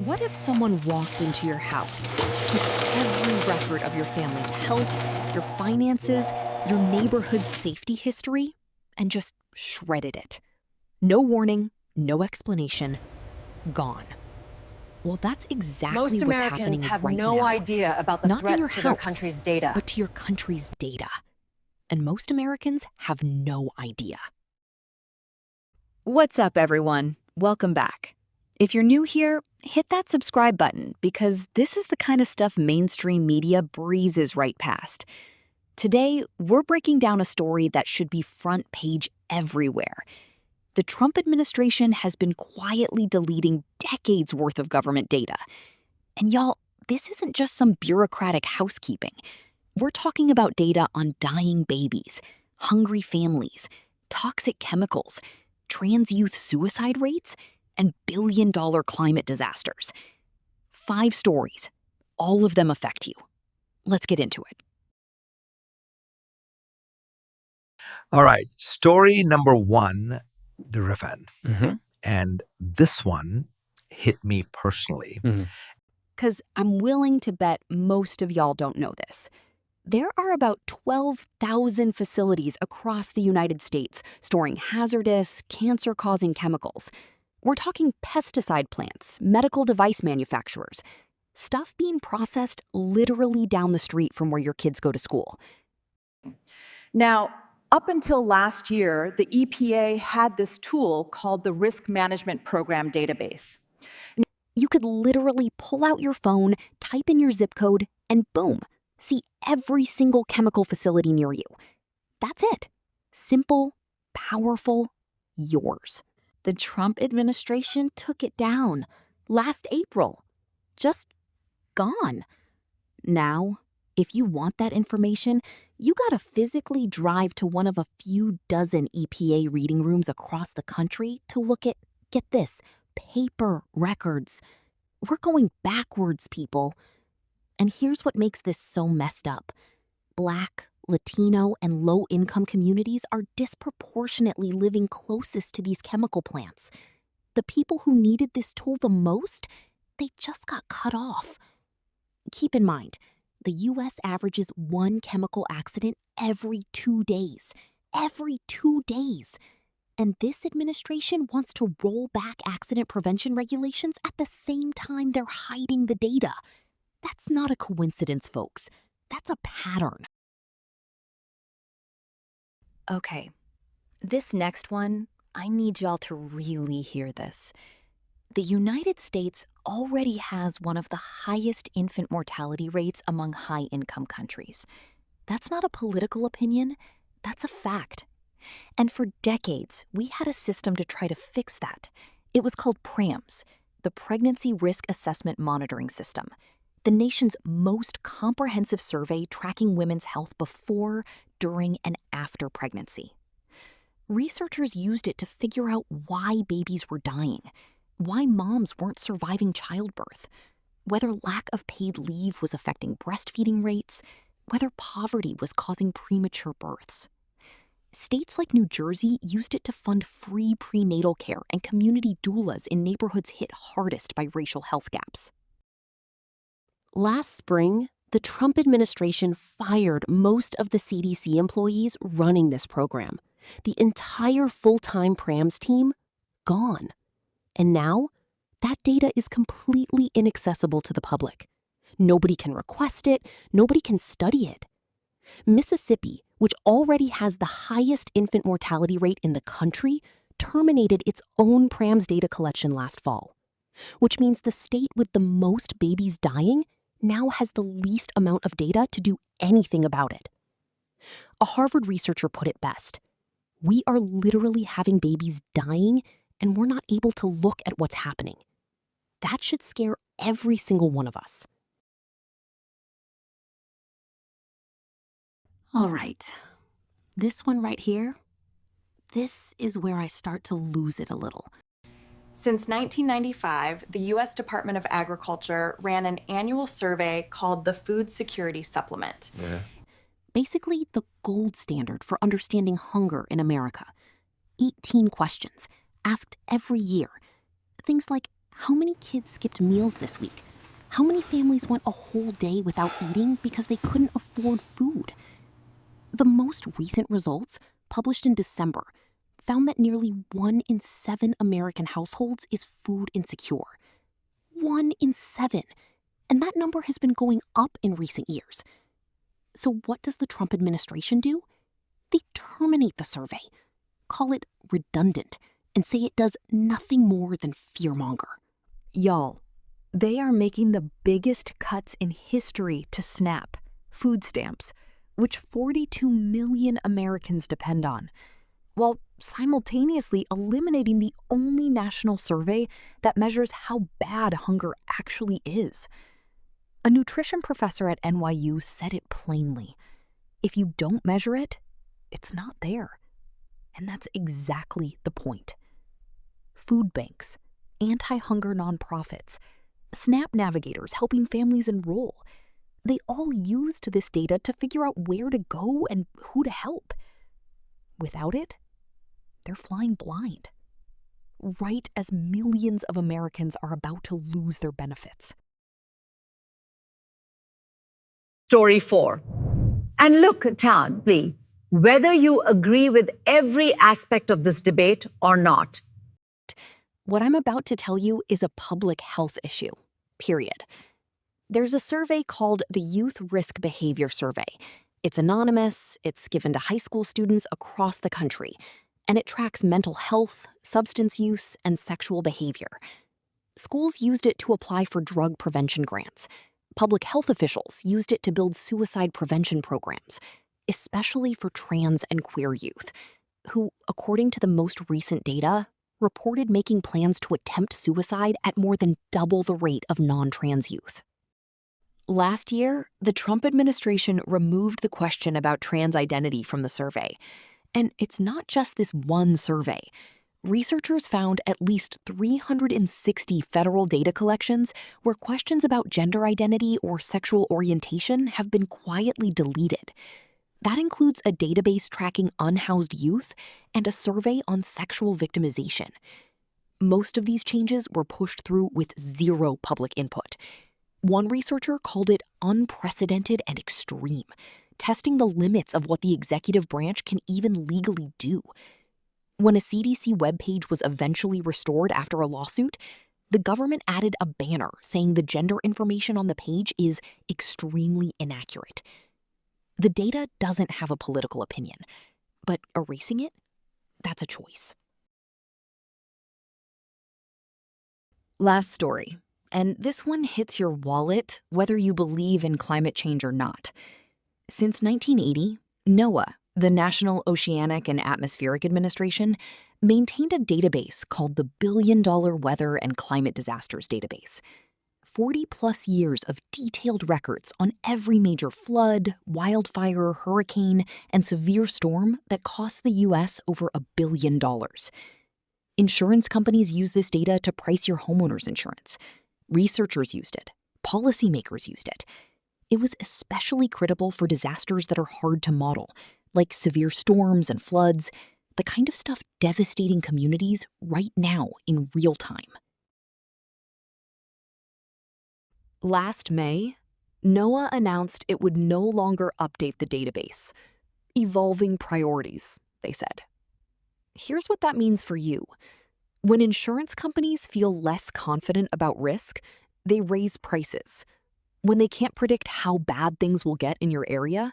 What if someone walked into your house, took every record of your family's health, your finances, your neighborhood's safety history, and just shredded it? No warning, no explanation, gone. Well, that's exactly Most what's Americans happening have right no now. idea about the Not in your threats to their house, country's data. but to your country's data. And most Americans have no idea. What's up, everyone? Welcome back. If you're new here, hit that subscribe button because this is the kind of stuff mainstream media breezes right past. Today, we're breaking down a story that should be front page everywhere. The Trump administration has been quietly deleting decades worth of government data. And y'all, this isn't just some bureaucratic housekeeping. We're talking about data on dying babies, hungry families, toxic chemicals, trans youth suicide rates, and billion-dollar climate disasters. 5 stories. All of them affect you. Let's get into it. All right. Story number 1, Durafan. And this one hit me personally. Because I'm willing to bet most of y'all don't know this. There are about 12,000 facilities across the United States storing hazardous, cancer-causing chemicals. We're talking pesticide plants, medical device manufacturers, stuff being processed literally down the street from where your kids go to school. Now, up until last year, the EPA had this tool called the Risk Management Program Database. You could literally pull out your phone, type in your zip code, and boom, see every single chemical facility near you. That's it. Simple, powerful, yours. The Trump administration took it down last April. Just gone. Now, if you want that information, you gotta physically drive to one of a few dozen EPA reading rooms across the country to look at, get this, paper records. We're going backwards, people. And here's what makes this so messed up. Black, Latino, and low-income communities are disproportionately living closest to these chemical plants. The people who needed this tool the most, they just got cut off. Keep in mind, the U.S. averages 1 chemical accident every 2 days. Every 2 days. And this administration wants to roll back accident prevention regulations at the same time they're hiding the data. That's not a coincidence, folks. That's a pattern. Okay, this next one, I need y'all to really hear this. The United States already has one of the highest infant mortality rates among high-income countries. That's not a political opinion, that's a fact. And for decades, we had a system to try to fix that. It was called PRAMS, the Pregnancy Risk Assessment Monitoring System, the nation's most comprehensive survey tracking women's health before, during, and after pregnancy. Researchers used it to figure out why babies were dying, why moms weren't surviving childbirth, whether lack of paid leave was affecting breastfeeding rates, whether poverty was causing premature births. States like New Jersey used it to fund free prenatal care and community doulas in neighborhoods hit hardest by racial health gaps. Last spring, the Trump administration fired most of the CDC employees running this program. The entire full-time PRAMS team, gone. And now, that data is completely inaccessible to the public. Nobody can request it, nobody can study it. Mississippi, which already has the highest infant mortality rate in the country, terminated its own PRAMS data collection last fall, which means the state with the most babies dying now has the least amount of data to do anything about it. A Harvard researcher put it best. We are literally having babies dying, and we're not able to look at what's happening. That should scare every single one of us. All right, this one right here, this is where I start to lose it a little. Since 1995, the U.S. Department of Agriculture ran an annual survey called the Food Security Supplement. Basically, the gold standard for understanding hunger in America. 18 questions, asked every year. Things like, How many kids skipped meals this week? How many families went a whole day without eating because they couldn't afford food? The most recent results, published in December, found that nearly 1 in 7 American households is food insecure. 1 in 7. And that number has been going up in recent years. So what does the Trump administration do? They terminate the survey, call it redundant, and say it does nothing more than fearmonger. Y'all, they are making the biggest cuts in history to SNAP, food stamps, which 42 million Americans depend on, while simultaneously eliminating the only national survey that measures how bad hunger actually is. A nutrition professor at NYU said it plainly. If you don't measure it, it's not there. And that's exactly the point. Food banks, anti-hunger nonprofits, SNAP navigators helping families enroll, they all used this data to figure out where to go and who to help. Without it, they're flying blind, right as millions of Americans are about to lose their benefits. Story 4. And look, Tagli, whether you agree with every aspect of this debate or not. What I'm about to tell you is a public health issue, period. There's a survey called the Youth Risk Behavior Survey. It's anonymous, it's given to high school students across the country, and it tracks mental health, substance use, and sexual behavior. Schools used it to apply for drug prevention grants. Public health officials used it to build suicide prevention programs, especially for trans and queer youth, who, according to the most recent data, reported making plans to attempt suicide at more than double the rate of non-trans youth. Last year, the Trump administration removed the question about trans identity from the survey. And it's not just this one survey. Researchers found at least 360 federal data collections where questions about gender identity or sexual orientation have been quietly deleted. That includes a database tracking unhoused youth and a survey on sexual victimization. Most of these changes were pushed through with zero public input. One researcher called it unprecedented and extreme, testing the limits of what the executive branch can even legally do. When a CDC webpage was eventually restored after a lawsuit, the government added a banner saying the gender information on the page is extremely inaccurate. The data doesn't have a political opinion, but erasing it, that's a choice. Last story, and this one hits your wallet whether you believe in climate change or not. Since 1980, NOAA, the National Oceanic and Atmospheric Administration, maintained a database called the Billion-Dollar Weather and Climate Disasters Database. 40-plus years of detailed records on every major flood, wildfire, hurricane, and severe storm that cost the U.S. over $1 billion. Insurance companies use this data to price your homeowner's insurance. Researchers used it. Policymakers used it. It was especially critical for disasters that are hard to model, like severe storms and floods, the kind of stuff devastating communities right now in real time. Last May, NOAA announced it would no longer update the database. Evolving priorities, they said. Here's what that means for you. When insurance companies feel less confident about risk, they raise prices. When they can't predict how bad things will get in your area,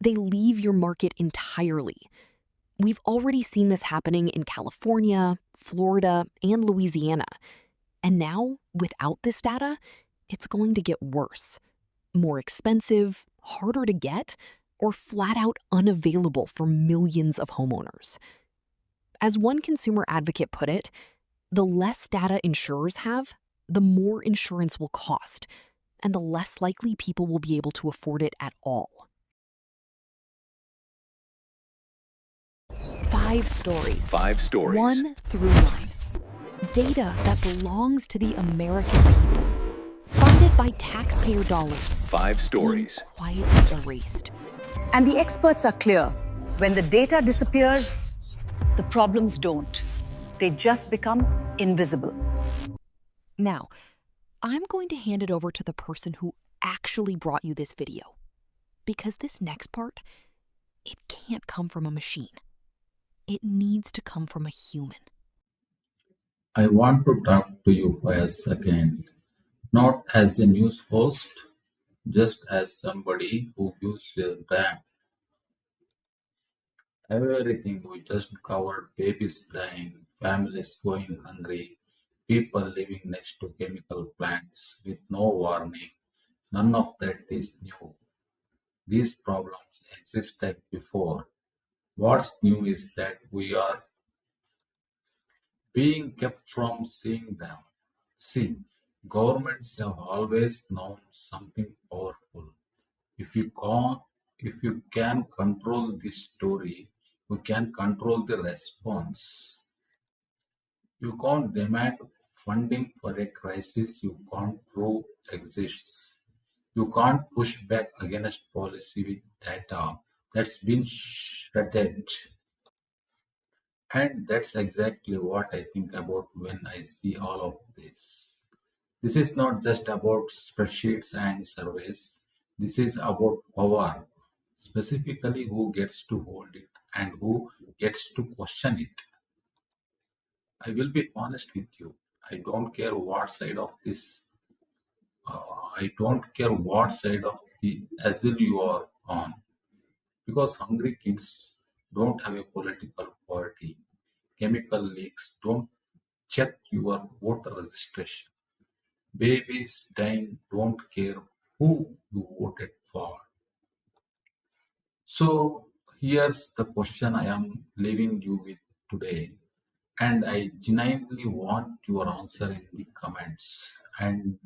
they leave your market entirely. We've already seen this happening in California, Florida, and Louisiana. And now, without this data, it's going to get worse. More expensive, harder to get, or flat out unavailable for millions of homeowners. As one consumer advocate put it, the less data insurers have, the more insurance will cost, and the less likely people will be able to afford it at all. 5 stories. 5 stories. 1 through 9. Data that belongs to the American people. Funded by taxpayer dollars. 5 stories. Being quietly erased. And the experts are clear. When the data disappears, the problems don't. They just become invisible. Now, I'm going to hand it over to the person who actually brought you this video. Because this next part, it can't come from a machine. It needs to come from a human. I want to talk to you for a second, not as a news host, just as somebody who gives a damn. Everything we just covered, babies dying, families going hungry, people living next to chemical plants with no warning, none of that is new. These problems existed before. What's new is that we are being kept from seeing them. See, governments have always known something powerful. If you can, if you can control the story, you can control the response. You can't demand funding for a crisis you can't prove exists. You can't push back against policy with data that's been shredded. And that's exactly what I think about when I see all of this. This is not just about spreadsheets and surveys. This is about power, specifically who gets to hold it and who gets to question it. I will be honest with you. I don't care what side of this, I don't care what side of the aisle you are on, because hungry kids don't have a political party. Chemical leaks don't check your voter registration. Babies dying don't care who you voted for. So here's the question I am leaving you with today. And I genuinely want your answer in the comments. And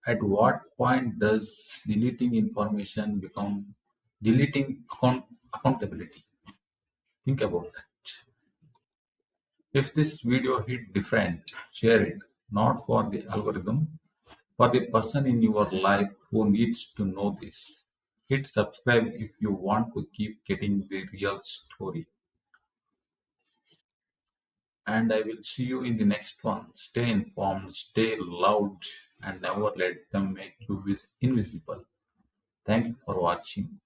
at what point does deleting information become deleting accountability? Think about that. If this video hit different, share it. Not for the algorithm, for the person in your life who needs to know this. Hit subscribe if you want to keep getting the real story. And I will see you in the next one. Stay informed, stay loud, and never let them make you invisible. Thank you for watching.